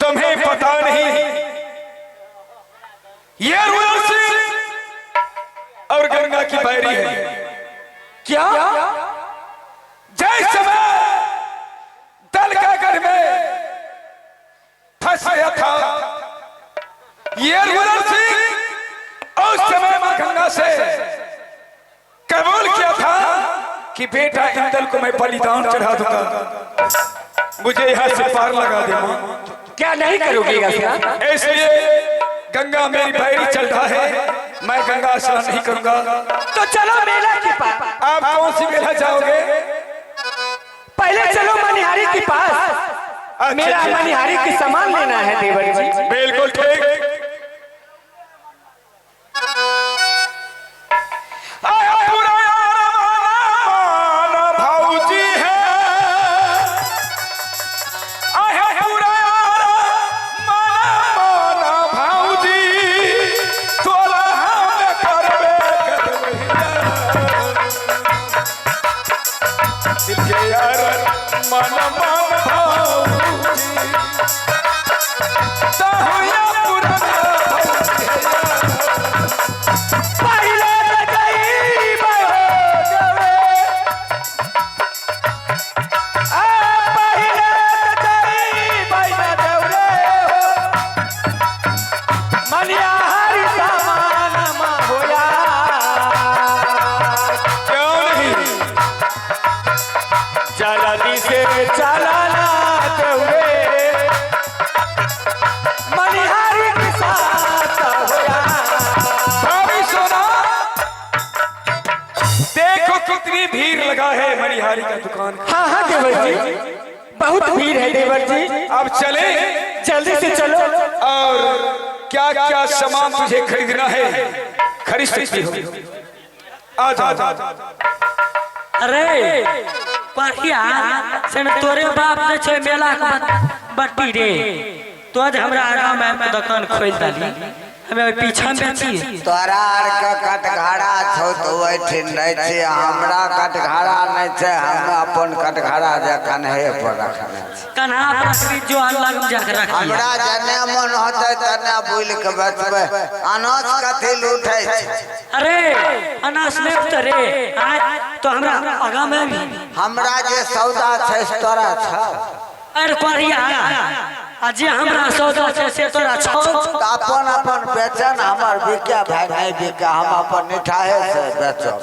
तुम्हें पता नहीं, ये रुद्र सिंह और गंगा की बैरी है। क्या? जय समय दल का गढ़ में फंस गया था ये रुद्र सिंह, उस समय मां गंगा से कबूल किया था कि बेटा इंदल को मैं बलिदान चढ़ा दूंगा, मुझे यहाँ से पार लगा दे मां। क्या नहीं करोगी स्नान? इसलिए गंगा मेरी बैरी चल रहा है, मैं गंगा स्नान नहीं करूंगा। तो चलो मेला के पास। आप कौन सी मेला जाओगे? पहले चलो मनिहारी के पास, मेरा मनिहारी के सामान लेना है देवर जी। बिल्कुल ठीक। मनिहारी का दुकान। हाँ हाँ देवर जी, बहुत भीड़ है देवर जी। अब चले, जल्दी से चलो। और क्या क्या सामान तुझे खरीदना है खरीद सकती हो। आ जा। अरे पाखिया से तोरे बाप ने छे मेला बट्टी रे, तो आज हमरा आगा में दुकान खोल डाली, हमें पीछा में बेची। तोरा आर का कटघारा छौ तो वैठे नहीं छे, हमरा कटघारा नहीं छे, हम अपन कटघारा जखन है पर रखने छे। कन्हा बकरी जो अलग जाके रखी। हमरा जने मन होते तने भूल के बचबे, अनाज कथि लूटे छे। अरे अनाज ले तो रे, आज तो हमरा आगा में भी हमरा जे सौदा छे तोरा छ। अरे कोरिया अजे हमरा सौदा छे से तोरा छौ। अपन अपन बेचन हमर बिका भाई नहीं बिका, हम अपन निठाए से बेचब।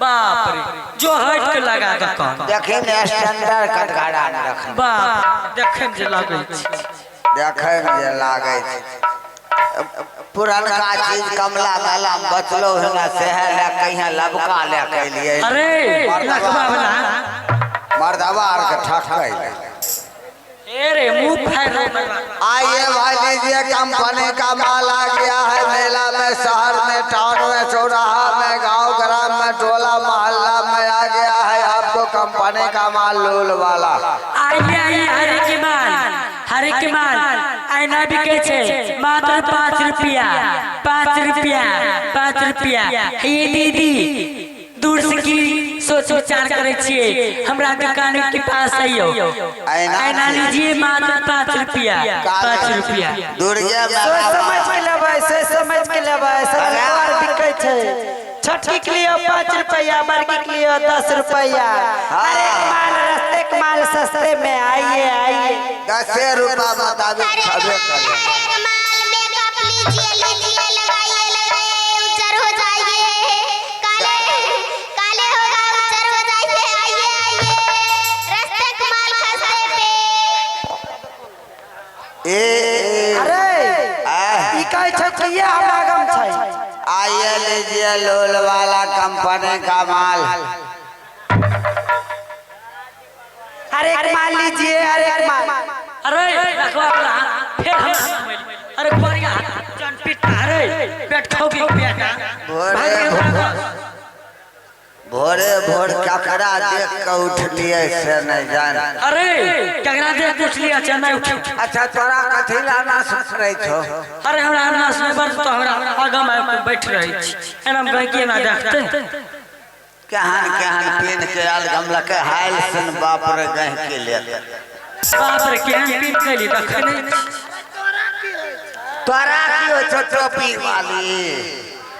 बाप रे, जो हट के लगा दुकान देखे ने स्टैंडर्ड कटघारा में रख। बाप देखे जे लागे छै, देखे जे लागे छै। पुरनका चीज कमला मेला में बचलो है ना, से है ले कहिया लबका ले के लिए। अरे लखबा वाला मर्दवा आर के ठकै। अरे मुंह फाड़। आइए भाई लीजिए, कंपनी का माल आ गया है मेला में, शहर में, टाउन में, चौराहा में, गांव ग्राम में, टोला मोहल्ला में आ गया है आपको कंपनी का माल लूल वाला। आइए आइए, हरे के माल आईना बिके छे मात्र 5 रुपया 5 रुपया 5 रुपया। ये दीदी दूर से की सोच विचार करे छिए, हमरा दुकान के पास आइयो, आईना लीजिए मात्र 5 रुपया 5 रुपया। दुर्गे समझ के लेबै, से समझ के लेबै, सरकार बिकै छै। छठी के लिए 5 रुपया, बरगी के लिए 10 रुपया। अरे माल रस्ते के माल सस्ते में। आइए आइए, 10 रुपया मुताबिक खबे कर। आइए लीजिए लोल वाला कंपनी का माल। अरे माल लीजिए, अरे माल। अरे रखवा वाला फिर हम अरे कोरिया जन पिटा रे पेट खो के बेटा भोरे भोर ककरा देख के उठ लिए से नहीं जान। अरे ककरा देख उठ लिया छ मैं उठ। अच्छा तोरा कथि लाना सोच रही छो? अरे हमरा नास में बर तो हमरा आगा में बैठ रही थी एनम कह के ना देखते कहन कहन पीन के आल गमला के हाल सन बाप रे गह के ले बाप रे के पीन के लिए देखे नहीं तोरा की हो छोटो पीर वाली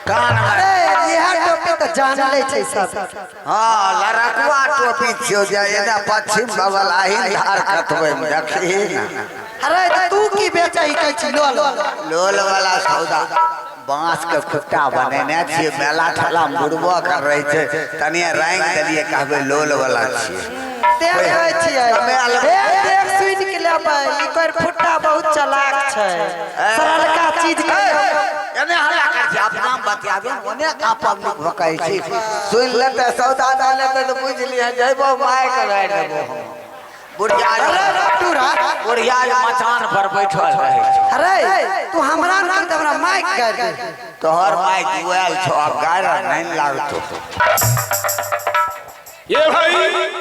कान अरे यह टोपी तो जान ले छै सब। हां लड़कुआ टोपी छियो जे ना पश्चिम बगल आही धार कतवे में रखी ना। अरे तू की बेचही कहै छी लोल वाला सौदा बांस के खुट्टा बनेने छियै मेला ठेला में बुड़बो कर रही छै तनिए रंग देलिए कहबे लोल वाला छियै देख कहै छियै देख सुन के लेबै एकर फुट्टा बहुत चालाक छै सरलका चीज के एने हल्ला कर छी अपना बतियाबे ओने का पब्लिक भकै छी सुन लेते सौदा द लेते तो बुझ लिया जइबो माय के रह देबो बुढ़िया बुढ़िया मचान पर बैठल रहे छै। अरे तू हमरा नाम हमरा माइक कर दे तोहर माइक जुएल छौ अब गारा नहीं लागतो। ये भाई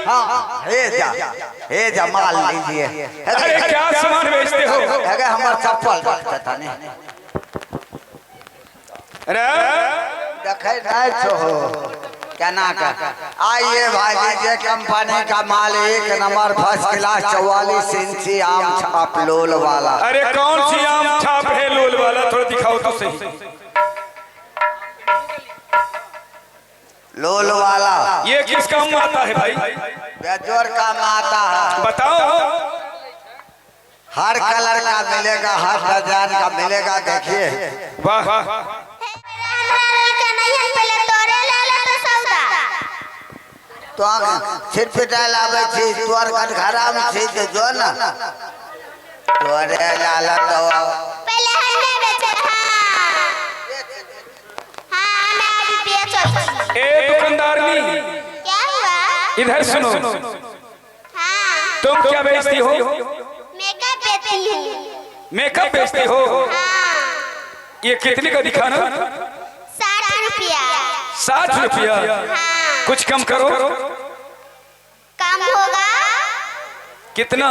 हाँ हे जा माल लीजिए। अरे क्या सामान बेचते हो? अगर हमार चप्पल रखता नहीं अरे देखे नहीं छो कहना का आइए भाई लीजिए कंपनी का माल एक नंबर फर्स्ट क्लास 44 इंची आम छाप लोल वाला। अरे कौन सी आम छाप है लोल वाला थोड़ा दिखाओ तो सही। लोल वाला ये किस काम में आता है भाई? बेजोर का आता है। बताओ। हर कलर का मिलेगा हर डिजाइन का मिलेगा देखिए। वाह तो सिर पिटाइल आवे छी तोर घर में छी तो जो ना तोरे लाला तो पहले हमने बेचे। हां मैं अभी बेच। ए दुकानदारनी क्या हुआ? इधर सुनो। हां तुम क्या बेचती हो? मेकअप बेचती हूं। मेकअप बेचती हो? हां ये कितने का दिखाना? 60 रुपया। 60 रुपया? हां कुछ कम करो। कम होगा कितना?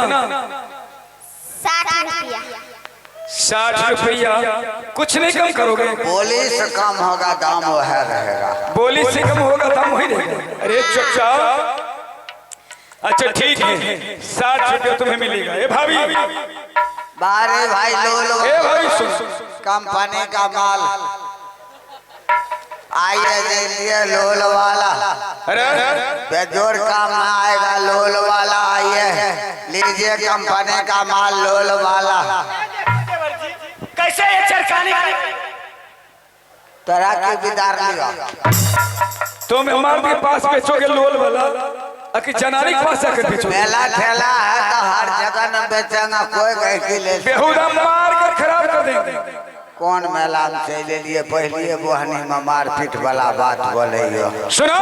60 रुपया। 60 रुपया कुछ नहीं कम करोगे? बोली से कम होगा दाम वो है रहेगा। बोली से कम होगा दाम वही रहेगा। अरे चुपचा अच्छा ठीक है 60 रुपया तुम्हें मिलेगा। ए भाभी बारे भाई लोल ए भाई सुन कंपनी का माल आइए देखिए लोल वाला। अरे बेजोर काम में आएगा लोल वाला। आइए लीजिए कंपनी का माल लोल वाला। कैसे ये चरकानी तरह की बिदार लिया तुम हमारे के पास बेचोगे लोल वाला अकी जनानी के पास आकर बेचोगे? मेला ठेला है तो हर जगह न बेचेगा कोई कह के ले। बेहुदा मार कर खराब कर देंगे। कौन मेला में चले लिए पहले बोहनी में मारपीट वाला बात बोले सुनो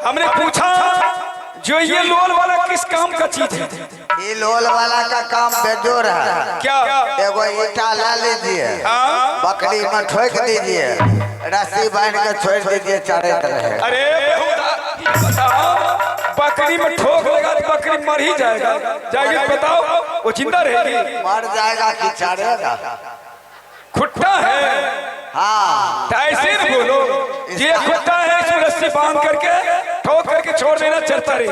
हमने पूछा जो ये लोल वाला किस काम का चीज है? ये लोल वाला का काम बेजोर है। क्या? एगो ईटा ला लीजिए हाँ? बकरी में ठोक दीजिए रस्सी बांध के छोड़ दीजिए चढ़ते रहे। अरे बेहुदा ये बताओ बकरी में ठोक लगा तो बकरी मर ही जाएगा। जाएगी बताओ वो जिंदा रहेगी? मर जाएगा कि चढ़ेगा? खुट्टा है। हाँ तो ऐसे ही बोलो ये खुट्टा है इसमें रस्सी बांध करके ठोक करके छोड़ देना चलता रहे।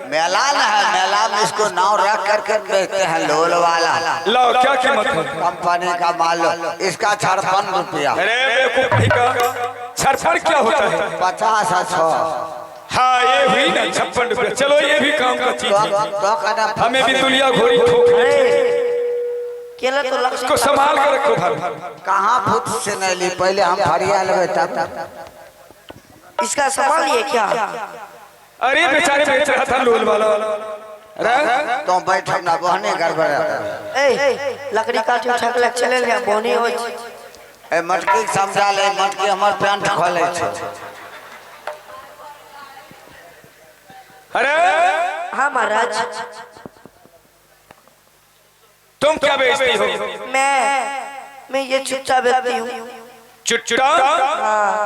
मेला न है मेला में इसको नाव रख करके बेचते हैं लोल वाला। लो क्या कीमत है? कंपनी का माल इसका 56 रुपया। अरे बेवकूफ का छरछर क्या होता है? 50 है 6। हाँ ये भी ना 56 रुपया। चलो ये भी काम का चीज है। तो हमें भी दुलिया घोड़ी ठोक केला तो लक्ष्य इसको संभाल कर रखो भाभी। कहाँ फुट से नहीं ली पहले हम फरिया लेवे तब। इसका सामान लिए क्या? अरे बेचारे बेच रहा था लोल वाला। तो बैठो ना बहने गड़बड़ ए लकड़ी काट उठा के चले ले बोनी हो। ए मटकी समझा ले मटकी हमर पैंट खोले छे। अरे हाँ महाराज तुम क्या बेचती हो? मैं ये चुपचा बेचती हूँ। चुट्टा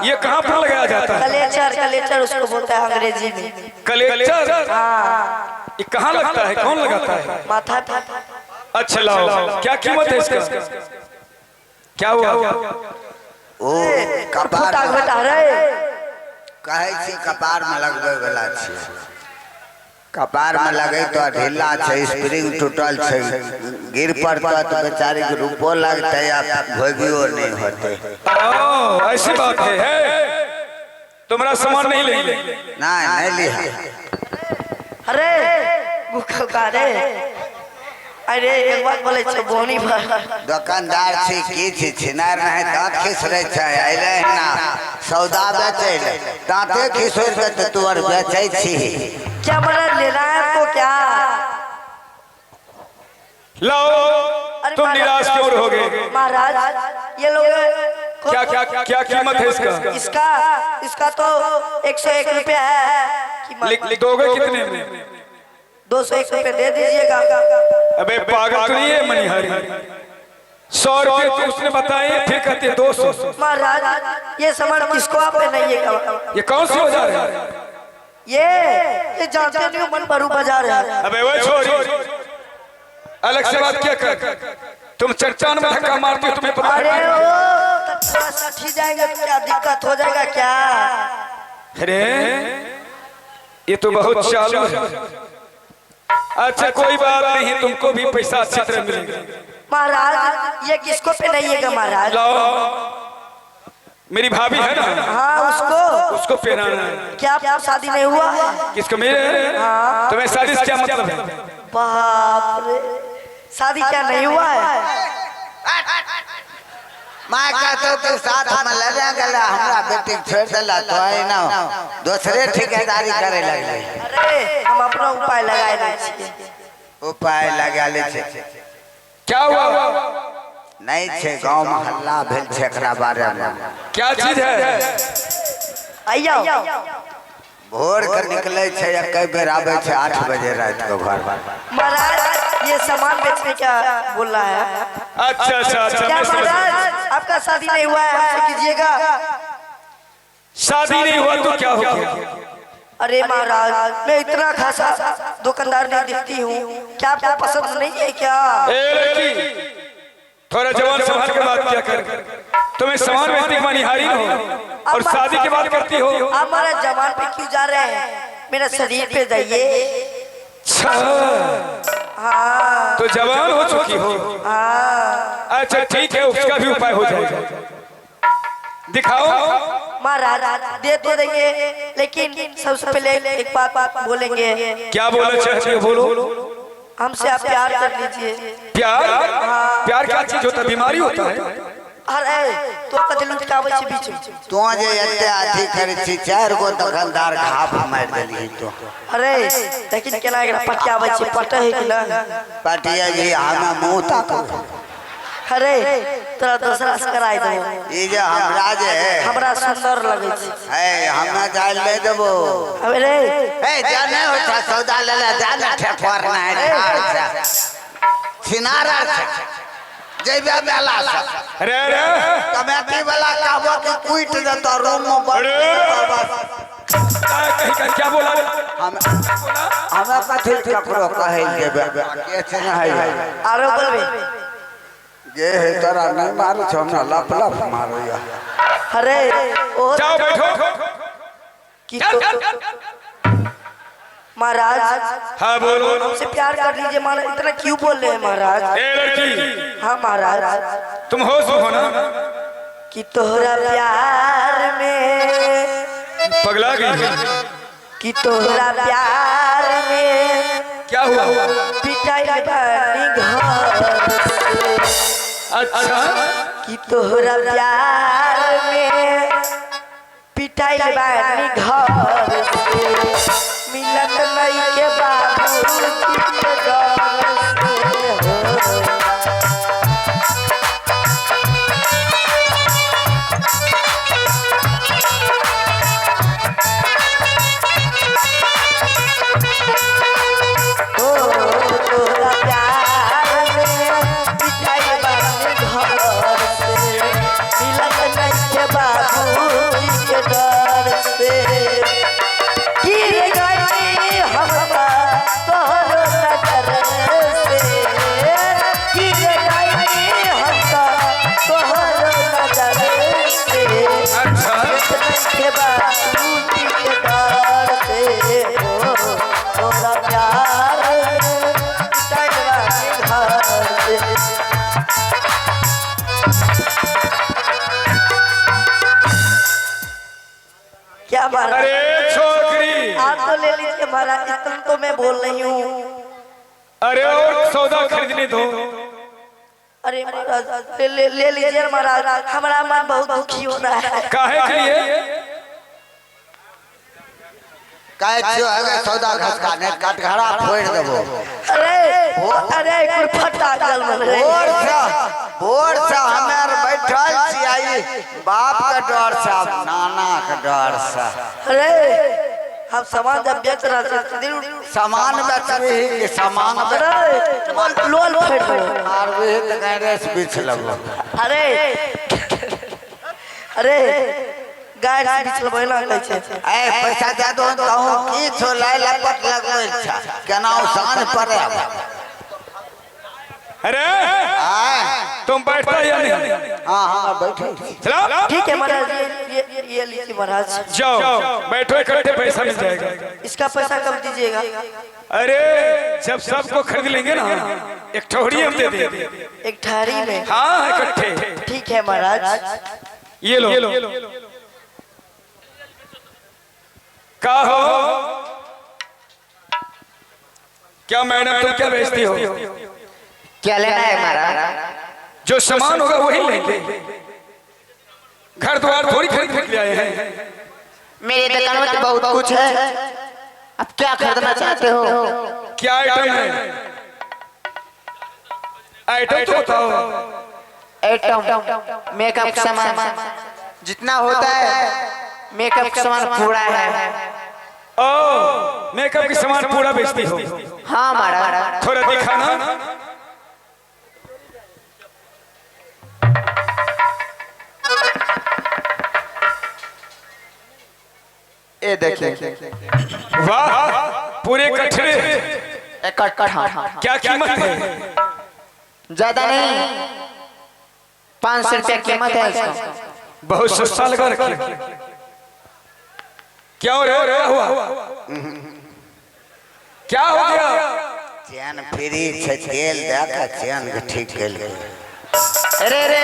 ये कहाँ पर लगाया जाता है? कलेचर उसको बोलता है अंग्रेजी में। कलेक्टर? हाँ ये कहाँ लगता है? कौन लगाता है? माथा पे। अच्छा लाओ क्या कीमत है इसका? क्या हुआ? ओ कपार फुटा बेटा रे कहै छी कपार में लगबे वाला छी कपार में लगे तो ढीला छै स्प्रिंग टूटल छै गिर पड़ता तो बेचारी के रूपो लगते या भोगियो नहीं होते। ऐसी बात है तुम्हारा सामान नहीं लेंगे नहीं लिया। अरे गुखा रे अरे एक बात बोले छ बोनी भर दुकानदार छी की छी छिनार नहीं दांत खिसरे छै अइले ना सौदा बेचे दांते खिसर के तू और बेचे छी क्या मदद लेना है तो क्या लाओ तुम निराश क्यों रहोगे महाराज ये लोग क्या क्या क्या कीमत है इसका इसका तो 101 रुपया है लिख दोगे कितने में 201 रुपये दे दीजिएगा। अबे पागल तो नहीं है मनिहारी 100 रुपये तो उसने बताए फिर कहते 200। महाराज ये सामान किसको आप नहीं ये कौन सी बाजार है ये जानते नहीं हो मन भरू बाजार है। अबे वो छोरी अलग से बात क्या कर तुम चर्चा में धक्का मारते हो तुम्हें पता अरे ओ सठी जाएगा तो क्या दिक्कत हो जाएगा क्या। अरे ये तो बहुत चालू है। अच्छा कोई बात नहीं तुमको भी पैसा अच्छी तरह मिलेगा। महाराज ये किसको पहनाइएगा महाराज लाओ मेरी भाभी है ना हाँ उसको पहनाना है। क्या आपका शादी नहीं हुआ है किसको मेरे तुम्हें शादी से क्या मतलब है बाप रे शादी क्या नहीं हुआ है मैं कहते तो साथ में ले गला हमरा बेटी छोड़ देला तो आई ना दूसरे ठेकेदारी करे लगले। अरे हम अपना उपाय लगाए नहीं छिए उपाय लगा ले छे क्या हुआ नहीं छे गांव में हल्ला भेल छे एकरा बारे में क्या चीज है आइयो भोर के निकले छे या कई बेर आवे छे 8 बजे रात को घर। महाराज ये सामान बेचने का बोल रहा है। अच्छा क्या महाराज आपका शादी नहीं हुआ है हमसे कीजिएगा। शादी नहीं हुआ तो क्या हो गया अरे महाराज मैं इतना खासा दुकानदार नहीं दिखती हूँ क्या आपको पसंद नहीं है क्या। थोड़ा जवान संभाल के बात क्या कर तुम्हें सामान बेचने की मनिहारी हो और शादी की बात करती हो। आप हमारा जवान पे क्यों जा रहे हैं मेरा शरीर पे जाइए। हाँ तो जवान हो चुकी हो हाँ अच्छा ठीक है उसका भी उपाय हो जाएगा दिखाओ। महाराज दे तो देंगे लेकिन सबसे पहले एक बात बोलेंगे। क्या बोलना चाहते हो बोलो। हमसे आप प्यार कर लीजिए। प्यार प्यार क्या चीज होता है बीमारी होता है। अरे तो कतलू का बीच तो जे एते आधी करे छी 4 गो दुकानदार घाप मार देली तो। अरे लेकिन केना एकरा पटिया बच्चे पटे है कि ना पटिया जी हम मुंह तक अरे तोरा दूसरा से कराई दो ई जे हमरा जे हमरा सुंदर लगे छै है हम जाल ले देबो। अरे ए जाने होता सौदा ले ले जाने ठेफर ना है सिनारा जेबे मेला से अरे कमेटी वाला कहबो कि क्विट दे तो रूम में बड़ क्या बोला हमरा कथि ककरो कहै जेबे के छै है आरो बोलबे ये है तोरा नहीं मारू छ हमरा लप लप मारो या। अरे ओ जाओ बैठो की तो महाराज हाँ बोलो हमसे प्यार कर लीजिए महाराज इतना क्यों बोल रहे हैं महाराज। ए लड़की हाँ महाराज तुम होश में हो ना कि तोहरा प्यार में पगला गई कि तोहरा प्यार में क्या हुआ पिटाई बनी घर अच्छा कि तोहरा प्यार में पिटाई बनी घर मिलत नहीं के बाबू के डर तोहरा प्यार में पिटाई बनी घर मिलत नहीं के बाबू के डर से गिर गई हमरा तोहर नजर से गिर क्या महाराज? अरे छोकरी, आप तो ले लीजिए महाराज, इतना तो मैं बोल रही हूँ। अरे और सौदा खरीदने दो। अरे महाराज ले लीजिए महाराज, हमारा मन बहुत दुखी हो रहा है। काहे के लिए? काहे जो है सौदा घसकाने कटघरा फोड़ देबो। अरे कुछ फटा गल मन रे। बोर से हमें बैठल छियै बाप के डर से, नाना के डर से। अरे हम सामान जब बेच रहे थे, सामान बेच रही कि सामान लोल फेंक मार भी तो गैरेज बीच लगो। अरे गाय से बीच लगो ना कहै छै। ए पैसा दे दो कहूं की छो लै लपट लगबै छ केना उसान पड़े। अरे तुम बैठता या नहीं? हां बैठो। चलो ठीक है महाराज, ये लीजिए महाराज। जाओ बैठो, इकट्ठे पैसा मिल जाएगा। इसका पैसा कब दीजिएगा? अरे जब सबको खरीद लेंगे ना, एक ठोड़ी हम दे देंगे। एक ठारी में? हाँ इकट्ठे। ठीक है महाराज। ये लो। का हो? क्या मैडम तुम क्या बेचती हो? क्या लेना है महाराज? जो सामान होगा वही लेंगे, घर द्वार थोड़ी खरीद के आए हैं। मेरे दुकान में तो बहुत कुछ है, अब क्या खरीदना चाहते हो? क्या आइटम है? आइटम तो बताओ। आइटम मेकअप सामान जितना होता है, मेकअप का सामान पूरा है। ओ मेकअप की सामान पूरा बेचती हो? हाँ महाराज। थोड़ा दिखाना। ये देखिए। वाह पूरे कठरे। क्या कीमत है? ज्यादा नहीं, 500 रुपया कीमत है इसका। बहुत सस्ता लगा रखे। क्या हो हुआ? क्या हो गया? चैन फ्री छै, तेल दे के चैन के ठीक कर ले। रे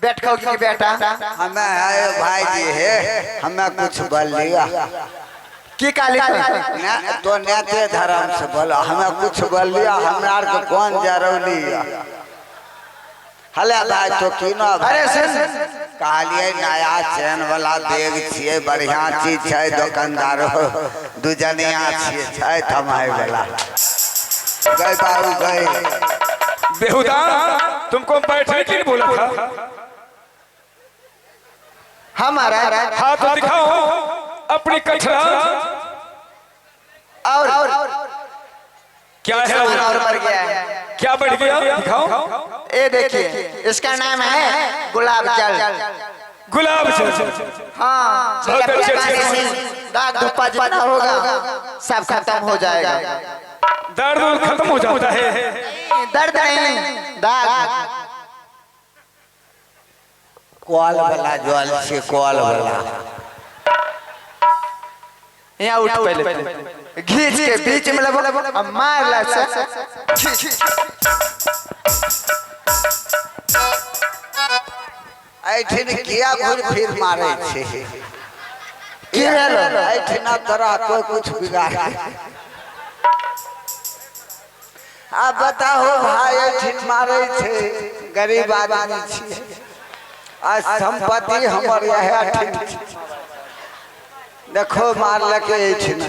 बैठो की बेटा। हमें है भाई जी है, हमें कुछ बोल लिया की काली तो नेते धर्म से बोला, हमें कुछ बोल लिया, हमरा के कौन जरूरी हले भाई तो कीनो। अरे सुन कहलिए नया चैन वाला बैग छिए, बढ़िया चीज है, दुकानदार दू जनिया छिए छै थमाए वाला। गए बाबू गए। बेहुदा तुमको बैठने के लिए बोला था। हमारा हाँ तो दिखाओ अपनी कठरा। और क्या है? और बढ़ गया है। क्या बढ़ गया? दिखाओ। ये देखिए, इसका नाम है गुलाब जल। गुलाब जल। हाँ, बहुत अच्छे। दाग धब्बा जितना होगा सब खत्म हो जाएगा। दर्द खत्म हो जाता है? दर्द नहीं, दाग। कॉल वाला जल से कॉल वाला। यहाँ उठ पहले घींच के बीच में लगो, मार ला ऐठिन किया घूर फिर मारे छे। की भेल? ऐठिना तरह कोई कुछ बिगाड़। अब बताओ भाई, ऐठिन मारे छे, गरीब आदमी छे, आज संपत्ति हमर यह ठीक। देखो मार लके ऐठिन